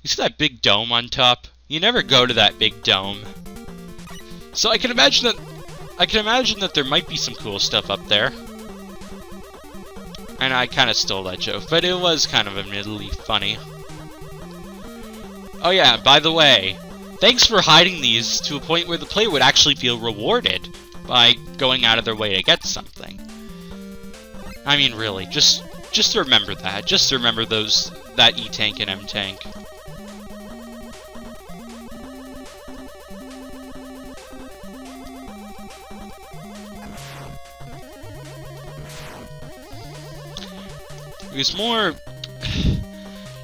You see that big dome on top? You never go to that big dome. So I can imagine that there might be some cool stuff up there. And I kind of stole that joke, but it was kind of admittedly funny. Oh yeah, by the way, thanks for hiding these to a point where the player would actually feel rewarded by going out of their way to get something. I mean, really, just remember that. Just remember that E-Tank and M-Tank. It was more...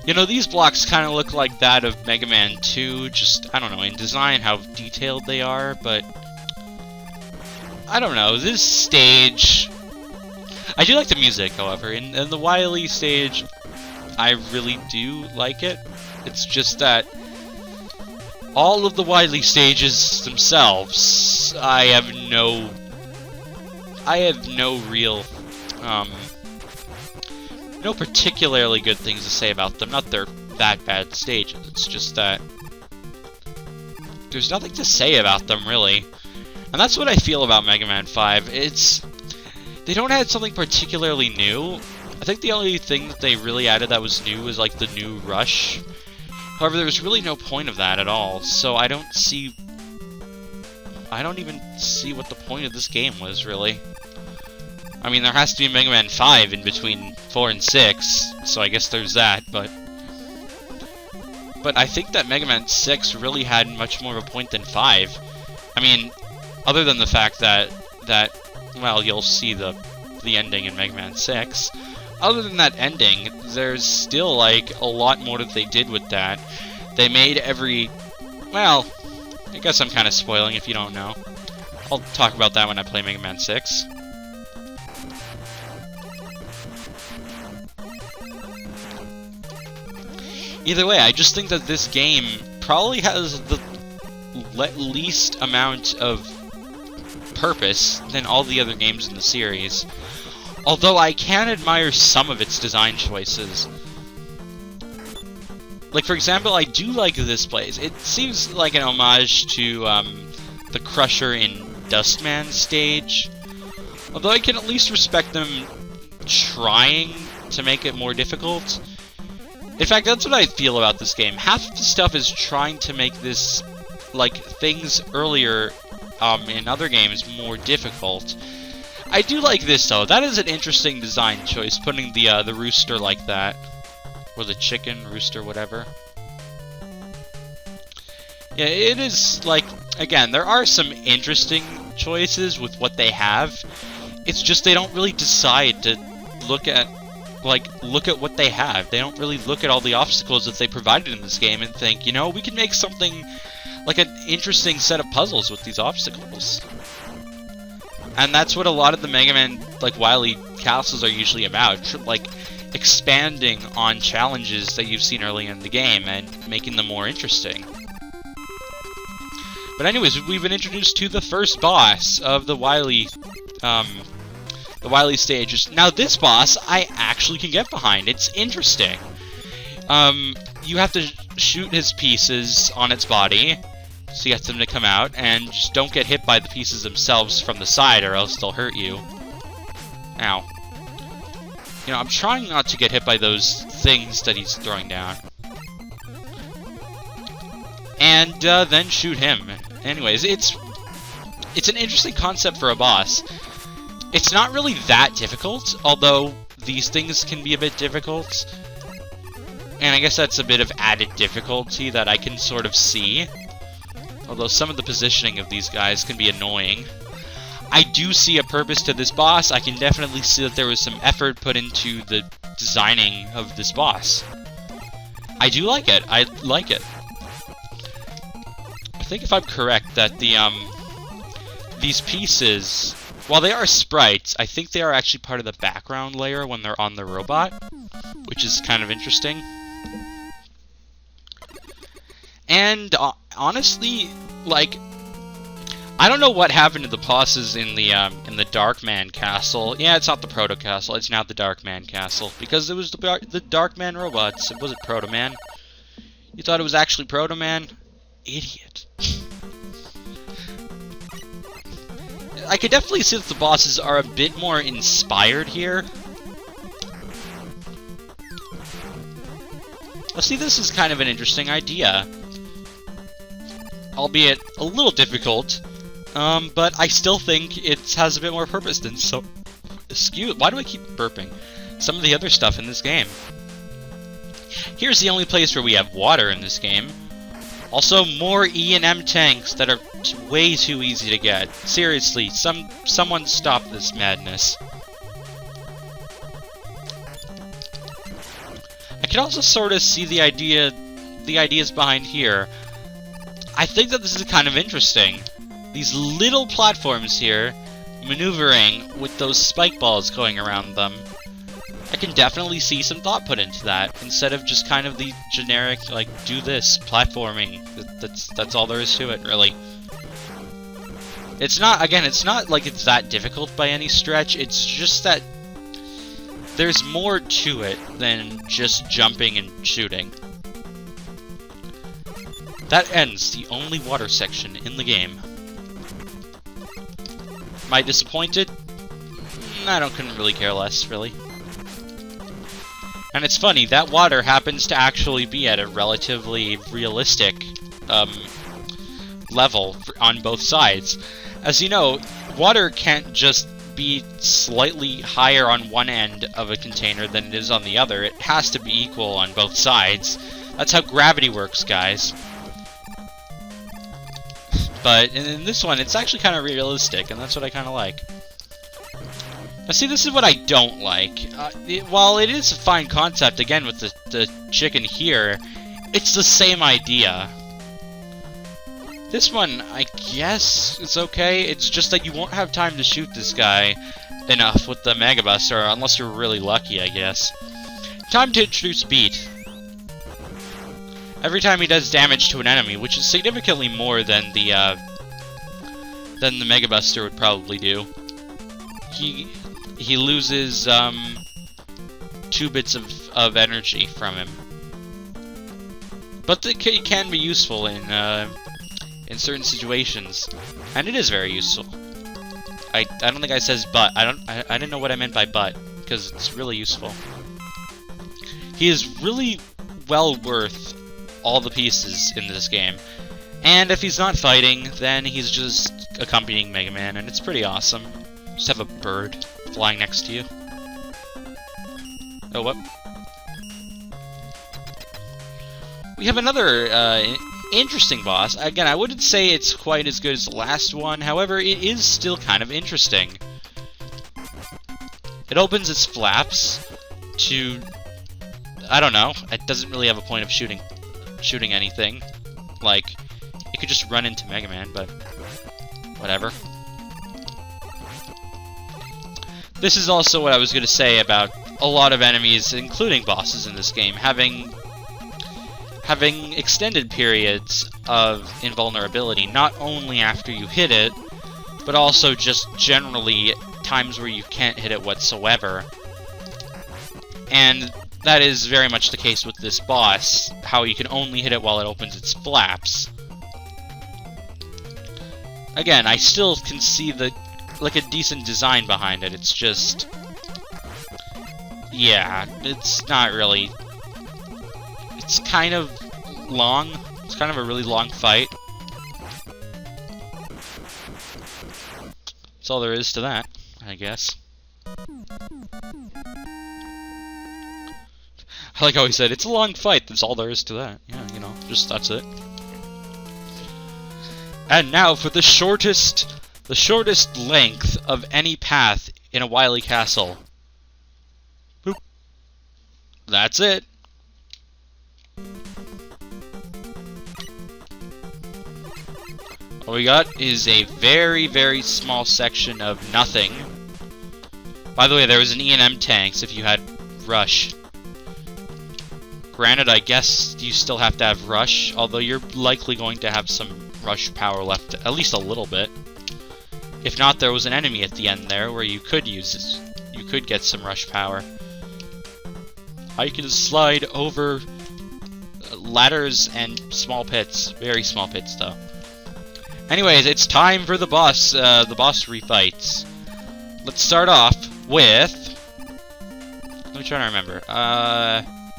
You know, these blocks kind of look like that of Mega Man 2, just, I don't know, in design, how detailed they are, but... I don't know, this stage... I do like the music, however, and the Wily stage, I really do like it. It's just that all of the Wily stages themselves, I have no real, no particularly good things to say about them. Not they're that bad stages, it's just that there's nothing to say about them, really. And that's what I feel about Mega Man 5. They don't add something particularly new. I think the only thing that they really added that was new was like the new rush. However, there was really no point of that at all, so I don't even see what the point of this game was, really. I mean, there has to be Mega Man 5 in between 4 and 6, so I guess there's that, but I think that Mega Man 6 really had much more of a point than 5. I mean, other than the fact that well, you'll see the ending in Mega Man 6. Other than that ending, there's still, like, a lot more that they did with that. They made every... Well, I guess I'm kind of spoiling if you don't know. I'll talk about that when I play Mega Man 6. Either way, I just think that this game probably has the least amount of purpose than all the other games in the series. Although I can admire some of its design choices. Like, for example, I do like this place. It seems like an homage to the Crusher in Dustman's stage. Although I can at least respect them trying to make it more difficult. In fact, that's what I feel about this game. Half of the stuff is trying to make this, like, things earlier in other games more difficult. I do like this, though. That is an interesting design choice, putting the rooster like that. Or the chicken, rooster, whatever. Yeah, it is, like, again, there are some interesting choices with what they have. It's just they don't really decide to look at what they have. They don't really look at all the obstacles that they provided in this game and think, you know, we can make something like an interesting set of puzzles with these obstacles. And that's what a lot of the Mega Man, like, Wily castles are usually about. Like, expanding on challenges that you've seen early in the game and making them more interesting. But anyways, we've been introduced to the first boss of the Wily stages. Now this boss, I actually can get behind. It's interesting. You have to shoot his pieces on its body to get them to come out, and just don't get hit by the pieces themselves from the side or else they'll hurt you. Ow. You know, I'm trying not to get hit by those things that he's throwing down. And then shoot him. Anyways, it's an interesting concept for a boss. It's not really that difficult, although these things can be a bit difficult. And I guess that's a bit of added difficulty that I can sort of see. Although some of the positioning of these guys can be annoying. I do see a purpose to this boss. I can definitely see that there was some effort put into the designing of this boss. I do like it. I like it. I think if I'm correct that these pieces, while they are sprites, I think they are actually part of the background layer when they're on the robot, which is kind of interesting. And honestly, like, I don't know what happened to the bosses in the Darkman Castle. Yeah, it's not the Proto Castle. It's now the Darkman Castle because it was the Darkman robots. It wasn't Proto Man. You thought it was actually Proto Man? Idiot. I could definitely see that the bosses are a bit more inspired here. Well, see, this is kind of an interesting idea. Albeit a little difficult, but I still think it has a bit more purpose than so... Why do I keep burping? Some of the other stuff in this game. Here's the only place where we have water in this game. Also, more E and M tanks that are way too easy to get. Seriously, someone stop this madness. I can also sort of see the ideas behind here. I think that this is kind of interesting. These little platforms here, maneuvering with those spike balls going around them. I can definitely see some thought put into that, instead of just kind of the generic, like, do this, platforming. That's all there is to it, really. It's not, again, it's not like it's that difficult by any stretch, it's just that there's more to it than just jumping and shooting. That ends the only water section in the game. Am I disappointed? Couldn't really care less, really. And it's funny, that water happens to actually be at a relatively realistic level on both sides. As you know, water can't just be slightly higher on one end of a container than it is on the other. It has to be equal on both sides. That's how gravity works, guys. But in this one, it's actually kind of realistic, and that's what I kind of like. Now, see, this is what I don't like. While it is a fine concept, again, with the chicken here, it's the same idea. This one, I guess, it's okay. It's just that you won't have time to shoot this guy enough with the Mega Buster, unless you're really lucky, I guess. Time to introduce Beat. Every time he does damage to an enemy, which is significantly more than the Mega Buster would probably do, he loses 2 bits of energy from him. But it can be useful in certain situations, and it is very useful. I don't think I says but. I didn't know what I meant by but, because it's really useful. He is really well worth all the pieces in this game. And if he's not fighting, then he's just accompanying Mega Man, and it's pretty awesome. Just have a bird flying next to you. Oh, what? We have another interesting boss. Again, I wouldn't say it's quite as good as the last one, however, it is still kind of interesting. It opens its flaps to... I don't know. It doesn't really have a point of shooting anything. Like, it could just run into Mega Man, but whatever. This is also what I was going to say about a lot of enemies, including bosses in this game, having extended periods of invulnerability, not only after you hit it, but also just generally times where you can't hit it whatsoever. And that is very much the case with this boss, how you can only hit it while it opens its flaps. Again, I still can see like a decent design behind it. It's just, yeah, it's not really. It's kind of long. It's kind of a really long fight. That's all there is to that, I guess. I like how he said, it's a long fight, that's all there is to that. Yeah, you know, just that's it. And now for the shortest length of any path in a Wily Castle. Boop. That's it. All we got is a very, very small section of nothing. By the way, there was an E&M tanks if you had Rush. Granted, I guess you still have to have Rush, although you're likely going to have some Rush power left, at least a little bit. If not, there was an enemy at the end there where you could use this. You could get some Rush power. I can slide over ladders and small pits. Very small pits, though. Anyways, it's time for the boss refights. Let's start off with... Let me try to remember.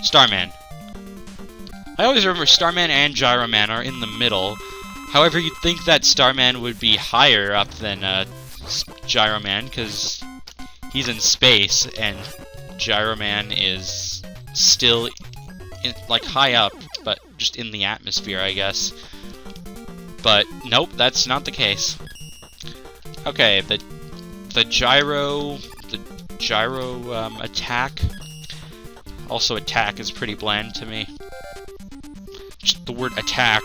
Starman. I always remember Starman and Gyroman are in the middle. However, you'd think that Starman would be higher up than Gyroman, because he's in space, and Gyroman is still like high up, but just in the atmosphere, I guess. But nope, that's not the case. Okay, the gyro attack. Also, attack is pretty bland to me. Just the word attack.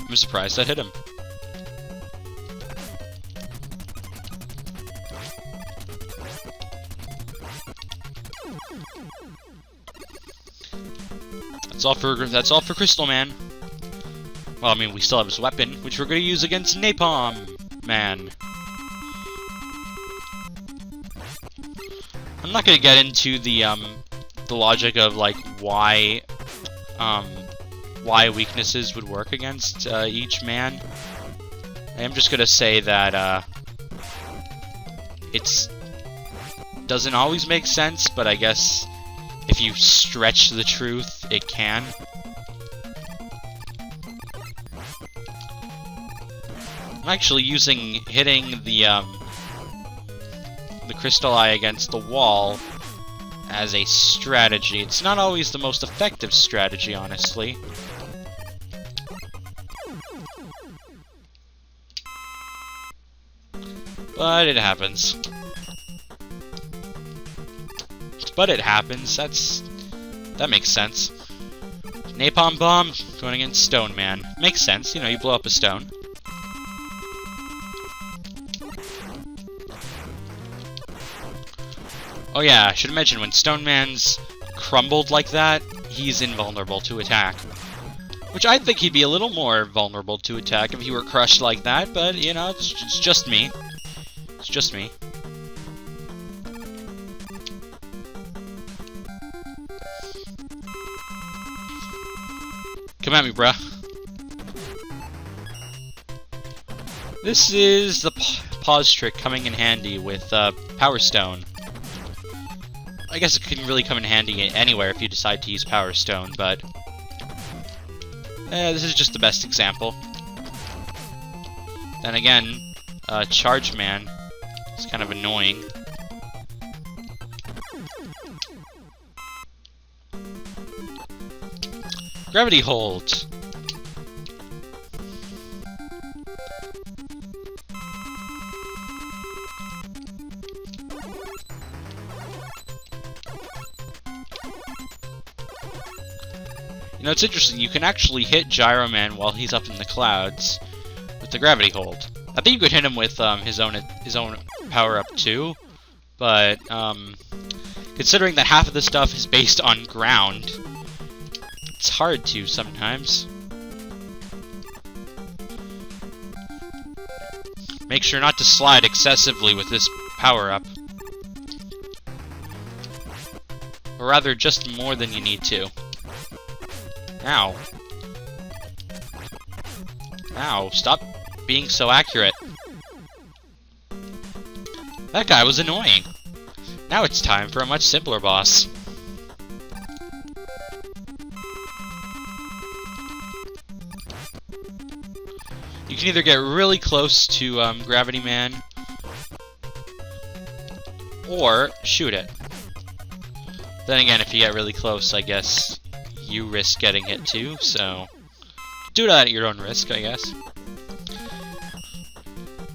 I'm surprised I hit him. That's all for Crystal Man. Well, I mean, we still have his weapon, which we're going to use against Napalm Man. I'm not going to get into the logic of like why weaknesses would work against each man. I am just going to say that it doesn't always make sense, but I guess if you stretch the truth, it can. I'm actually hitting the Crystal Eye against the wall as a strategy. It's not always the most effective strategy, honestly. But it happens. But it happens. That makes sense. Napalm Bomb going against Stone Man. Makes sense. You know, you blow up a stone. Oh yeah, I should mention, when Stone Man's crumbled like that, he's invulnerable to attack. Which I think he'd be a little more vulnerable to attack if he were crushed like that, but, you know, it's just me. It's just me. Come at me, bruh. This is the pause trick coming in handy with Power Stone. I guess it can really come in handy anywhere if you decide to use Power Stone, but this is just the best example. Then again, Charge Man is kind of annoying. Gravity Hold. You know, it's interesting, you can actually hit Gyro Man while he's up in the clouds with the Gravity Hold. I think you could hit him with his own power-up too, but considering that half of the stuff is based on ground, it's hard to sometimes. Make sure not to slide excessively with this power-up. Or rather, just more than you need to. Ow. Ow, stop being so accurate. That guy was annoying. Now it's time for a much simpler boss. You can either get really close to Gravity Man, or shoot it. Then again, if you get really close, I guess you risk getting hit too, so do that at your own risk, I guess.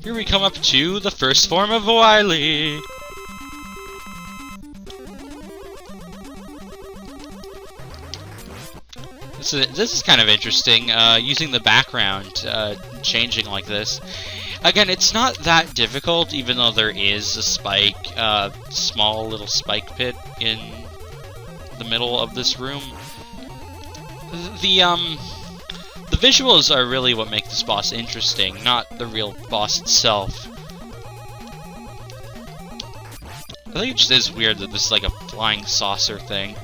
Here we come up to the first form of Wily. This is kind of interesting, using the background, changing like this. Again, it's not that difficult, even though there is a spike, small little spike pit in the middle of this room. The visuals are really what make this boss interesting, not the real boss itself. I think it just is weird that this is like a flying saucer thing.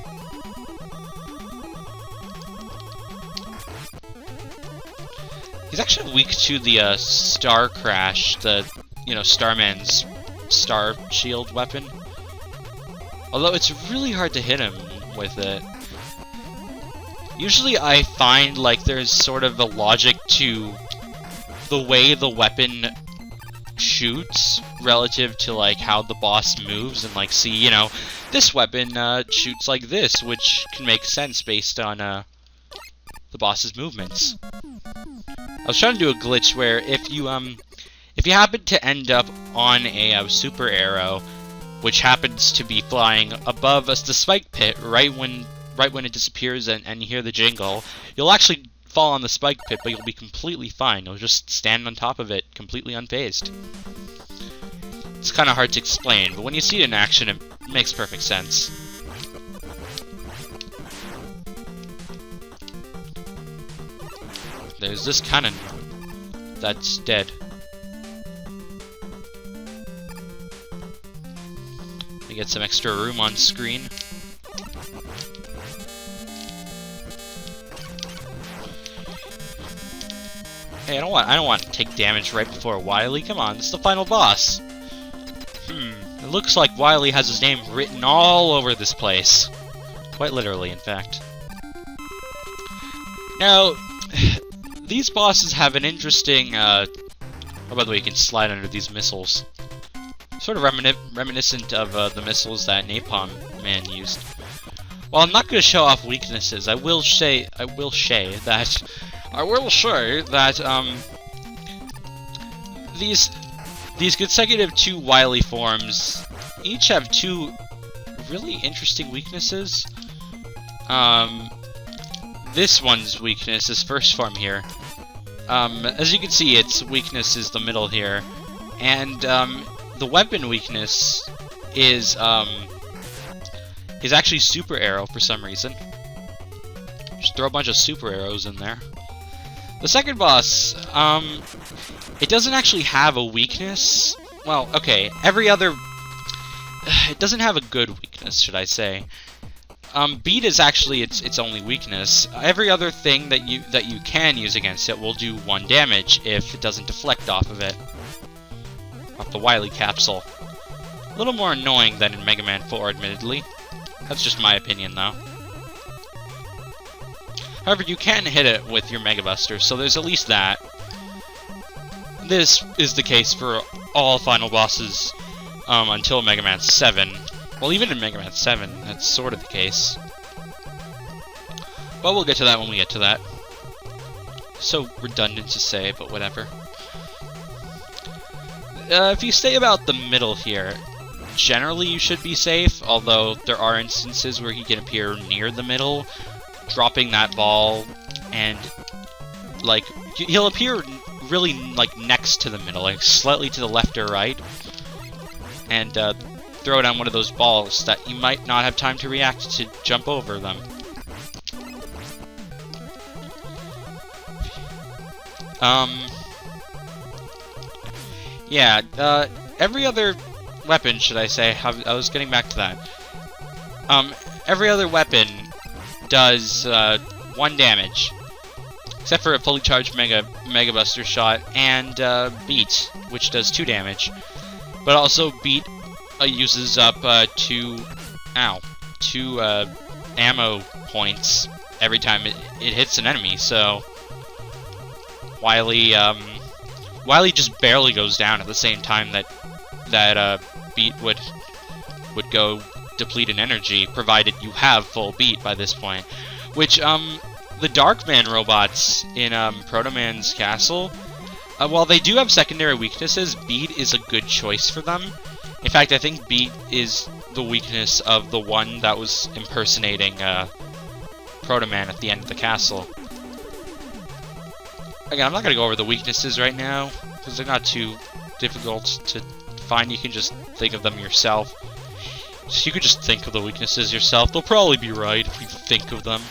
He's actually weak to the Star Crash, the, you know, Starman's Star Shield weapon. Although it's really hard to hit him with it. Usually I find like there's sort of a logic to the way the weapon shoots relative to like how the boss moves, and like see, you know, this weapon shoots like this, which can make sense based on the boss's movements. I was trying to do a glitch where if you happen to end up on a super arrow, which happens to be flying above us, the spike pit, right when it disappears and you hear the jingle, you'll actually fall on the spike pit, but you'll be completely fine. You'll just stand on top of it, completely unfazed. It's kind of hard to explain, but when you see it in action, it makes perfect sense. There's this cannon that's dead. We get some extra room on screen. Hey, I don't want to take damage right before Wily. Come on, this is the final boss. It looks like Wily has his name written all over this place. Quite literally, in fact. Now, these bosses have an interesting, oh, by the way, you can slide under these missiles. Sort of reminiscent of the missiles that Napalm Man used. While I'm not going to show off weaknesses, I will say that these consecutive 2 Wily forms each have 2 really interesting weaknesses. This one's weakness, this first form here, as you can see, its weakness is the middle here, and the weapon weakness is actually super arrow for some reason. Just throw a bunch of super arrows in there. The second boss, it doesn't actually have a weakness. Well, okay, it doesn't have a good weakness, should I say. Beat is actually its only weakness. Every other thing that you can use against it will do 1 damage if it doesn't deflect off of it. Off the Wily capsule. A little more annoying than in Mega Man 4, admittedly. That's just my opinion, though. However, you can hit it with your Mega Buster, so there's at least that. This is the case for all final bosses until Mega Man 7. Well, even in Mega Man 7, that's sort of the case. But we'll get to that when we get to that. So redundant to say, but whatever. If you stay about the middle here, generally you should be safe, although there are instances where he can appear near the middle, dropping that ball, and, like, he'll appear really, like, next to the middle, like, slightly to the left or right, and, throw down one of those balls that you might not have time to react to jump over them. Yeah, every other weapon, should I say, I was getting back to that. Every other weapon does 1 damage, except for a fully charged Mega Buster shot and Beat, which does 2 damage. But also Beat uses up 2 ammo points every time it hits an enemy. So Wily just barely goes down at the same time that Beat would go deplete in energy, provided you have full Beat by this point. Which the Darkman robots in Proto Man's castle, while they do have secondary weaknesses, Beat is a good choice for them. In fact, I think Beat is the weakness of the one that was impersonating Proto Man at the end of the castle. Again, I'm not going to go over the weaknesses right now, because they're not too difficult to find. You can just think of them yourself. So you could just think of the weaknesses yourself. They'll probably be right if you think of them.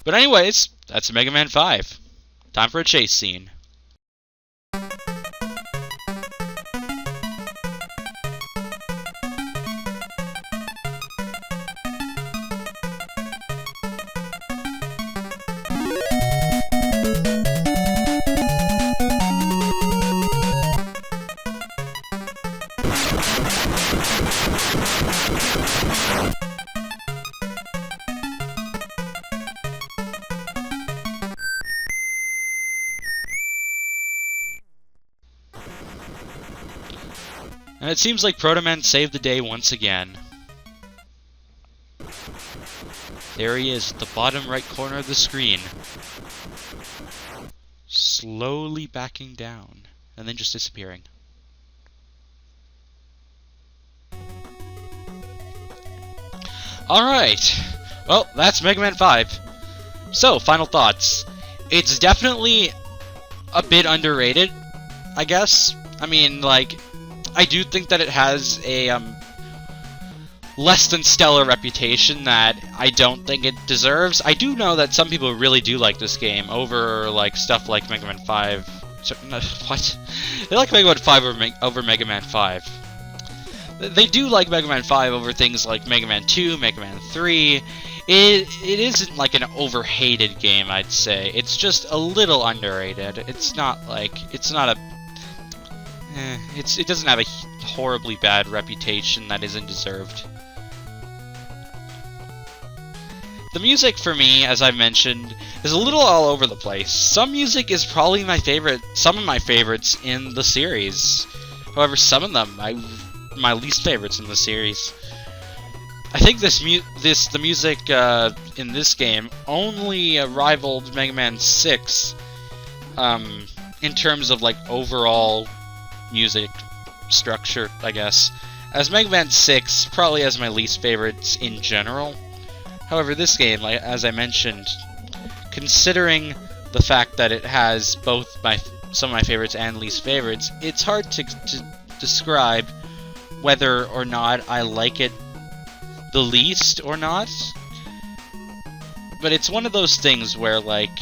But anyways, that's Mega Man 5. Time for a chase scene. And it seems like Proto Man saved the day once again. There he is, at the bottom right corner of the screen. Slowly backing down, and then just disappearing. Alright, well, that's Mega Man 5. So, final thoughts. It's definitely a bit underrated, I guess. I mean, like, I do think that it has a less than stellar reputation that I don't think it deserves. I do know that some people really do like this game over like stuff like Mega Man 5. What? They like Mega Man 5 over Mega Man 5. They do like Mega Man 5 over things like Mega Man 2, Mega Man 3. It isn't like an overhated game, I'd say. It's just a little underrated. It's not like, it's not a... it doesn't have a horribly bad reputation that isn't deserved. The music for me, as I mentioned, is a little all over the place. Some music is probably my favorite, some of my favorites in the series. However, some of them my least favorites in the series. I think the music in this game only rivaled Mega Man 6 in terms of like overall music structure, I guess. As Mega Man 6 probably has my least favorites in general. However, this game, like, as I mentioned, considering the fact that it has both some of my favorites and least favorites, it's hard to describe whether or not I like it the least or not. But it's one of those things where, like,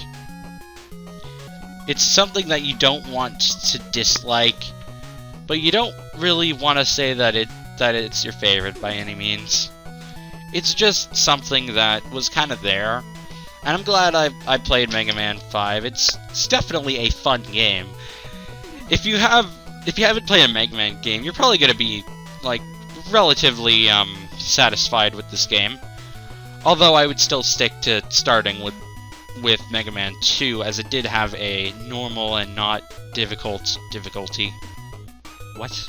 it's something that you don't want to dislike, but you don't really want to say that it's your favorite by any means. It's just something that was kind of there, and I'm glad I played Mega Man 5. It's definitely a fun game. If you haven't played a Mega Man game, you're probably gonna be like relatively satisfied with this game. Although I would still stick to starting with Mega Man 2, as it did have a normal and not difficult difficulty. What?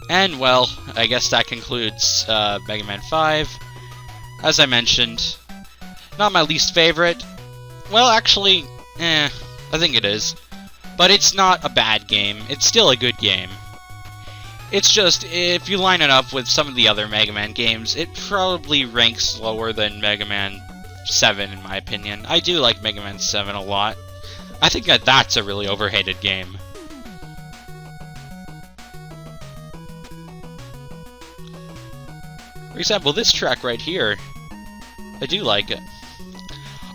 And, well, I guess that concludes Mega Man 5. As I mentioned, not my least favorite. Well, actually, I think it is. But it's not a bad game. It's still a good game. It's just, if you line it up with some of the other Mega Man games, it probably ranks lower than Mega Man 7, in my opinion. I do like Mega Man 7 a lot. I think that that's a really overhated game. For example, this track right here, I do like it.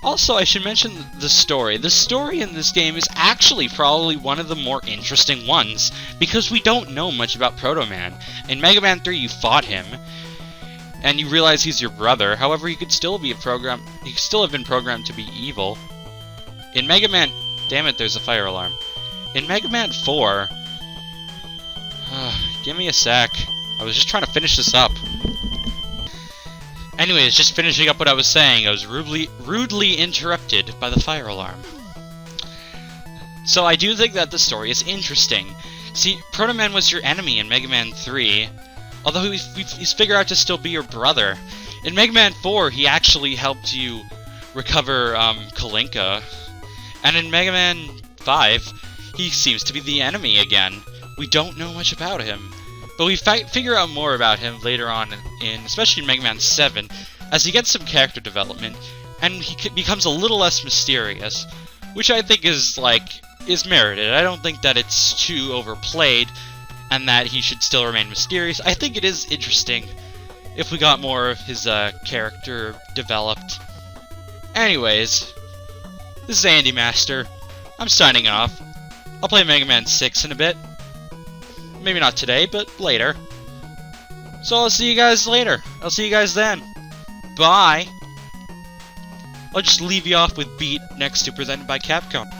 Also, I should mention the story. The story in this game is actually probably one of the more interesting ones, because we don't know much about Proto Man. In Mega Man 3, you fought him, and you realize he's your brother. However, he could still be he could still have been programmed to be evil. In Mega Man... Damn it, there's a fire alarm. In Mega Man 4... give me a sec. I was just trying to finish this up. Anyways, just finishing up what I was saying, I was rudely interrupted by the fire alarm. So I do think that the story is interesting. See, Proto Man was your enemy in Mega Man 3, although he's figured out to still be your brother. In Mega Man 4, he actually helped you recover Kalinka. And in Mega Man 5, he seems to be the enemy again. We don't know much about him. But we figure out more about him later on, especially in Mega Man 7, as he gets some character development, and he becomes a little less mysterious, which I think is merited. I don't think that it's too overplayed, and that he should still remain mysterious. I think it is interesting if we got more of his character developed. Anyways, this is Andy Master. I'm signing off. I'll play Mega Man 6 in a bit. Maybe not today, but later. So I'll see you guys later. I'll see you guys then. Bye! I'll just leave you off with Beat, next to presented by Capcom.